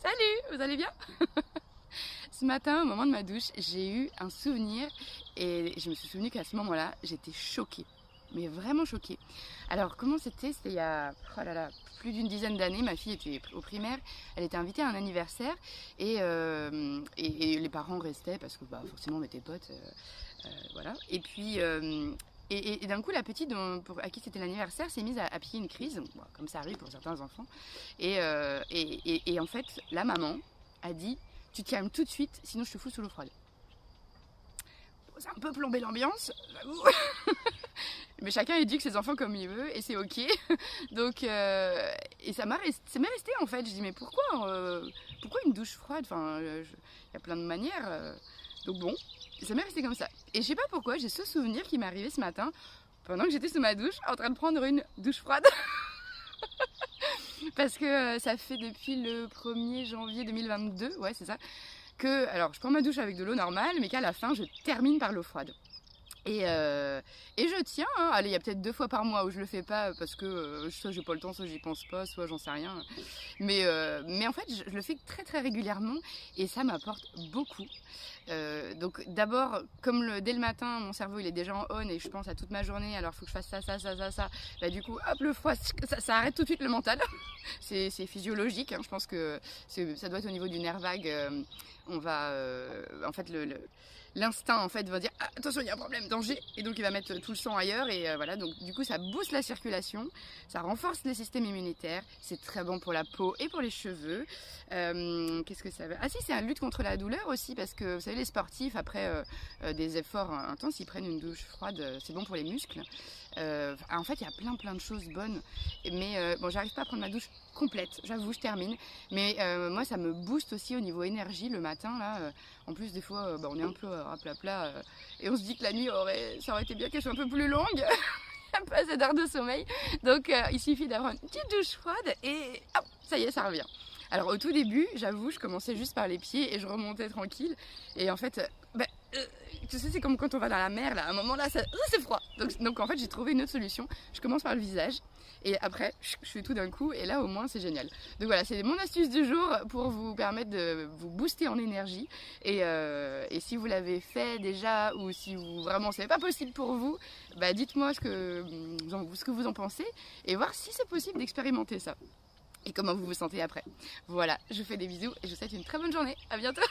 Salut, vous allez bien? Ce matin, au moment de ma douche, j'ai eu un souvenir et je me suis souvenu qu'à ce moment-là, j'étais choquée. Mais vraiment choquée. Alors, comment c'était? C'était il y a oh là là, plus d'une dizaine d'années. Ma fille était au primaire. Elle était invitée à un anniversaire et les parents restaient parce que bah, forcément on était potes. Voilà. Et puis, et d'un coup, la petite à qui c'était l'anniversaire s'est mise à piller une crise, bon, comme ça arrive pour certains enfants. Et en fait, la maman a dit: tu te calmes tout de suite, sinon je te fous sous l'eau froide. Bon, c'est un peu plombé l'ambiance, j'avoue. Mais chacun éduque ses enfants comme il veut et c'est ok. Donc, et ça m'est resté en fait. Je dis mais pourquoi une douche froide? Enfin, il y a plein de manières. Donc bon, ça m'est resté comme ça. Et je sais pas pourquoi, j'ai ce souvenir qui m'est arrivé ce matin pendant que j'étais sous ma douche en train de prendre une douche froide. Parce que ça fait depuis le 1er janvier 2022, ouais c'est ça, que alors je prends ma douche avec de l'eau normale, mais qu'à la fin je termine par l'eau froide. Et je tiens, hein. Allez, il y a peut-être 2 fois par mois où je le fais pas parce que soit j'ai pas le temps, soit j'y pense pas, soit j'en sais rien. Mais en fait, je le fais très très régulièrement et ça m'apporte beaucoup. Donc d'abord, comme dès le matin, mon cerveau il est déjà en on et je pense à toute ma journée, alors il faut que je fasse ça. Bah, du coup, hop, le froid, ça arrête tout de suite le mental. C'est physiologique, hein. Je pense que ça doit être au niveau du nerf vague. On va, en fait, l'instinct en fait va dire ah, attention il y a un problème, danger, et donc il va mettre tout le sang ailleurs et voilà, donc du coup ça booste la circulation, ça renforce le système immunitaire, c'est très bon pour la peau et pour les cheveux. Qu'est-ce que ça veut? Ah si, c'est une lutte contre la douleur aussi parce que vous savez les sportifs après des efforts intenses ils prennent une douche froide, c'est bon pour les muscles. En fait il y a plein de choses bonnes, mais bon j'arrive pas à prendre ma douche complète, j'avoue, je termine, mais moi ça me booste aussi au niveau énergie le matin là. En plus des fois on est un peu raplapla et on se dit que la nuit ça aurait été bien qu'elle soit un peu plus longue. Un peu assez d'heures de sommeil, donc il suffit d'avoir une petite douche froide et hop, ça y est, ça revient. Alors au tout début, j'avoue, je commençais juste par les pieds et je remontais tranquille. Et en fait, tu sais, c'est comme quand on va dans la mer, là, à un moment là, c'est froid. Donc en fait, j'ai trouvé une autre solution. Je commence par le visage et après, je fais tout d'un coup et là au moins c'est génial. Donc voilà, c'est mon astuce du jour pour vous permettre de vous booster en énergie. Et si vous l'avez fait déjà ou si vous vraiment c'est pas possible pour vous, bah dites-moi ce que vous en pensez et voir si c'est possible d'expérimenter ça. Et comment vous vous sentez après. Voilà, je vous fais des bisous et je vous souhaite une très bonne journée. À bientôt.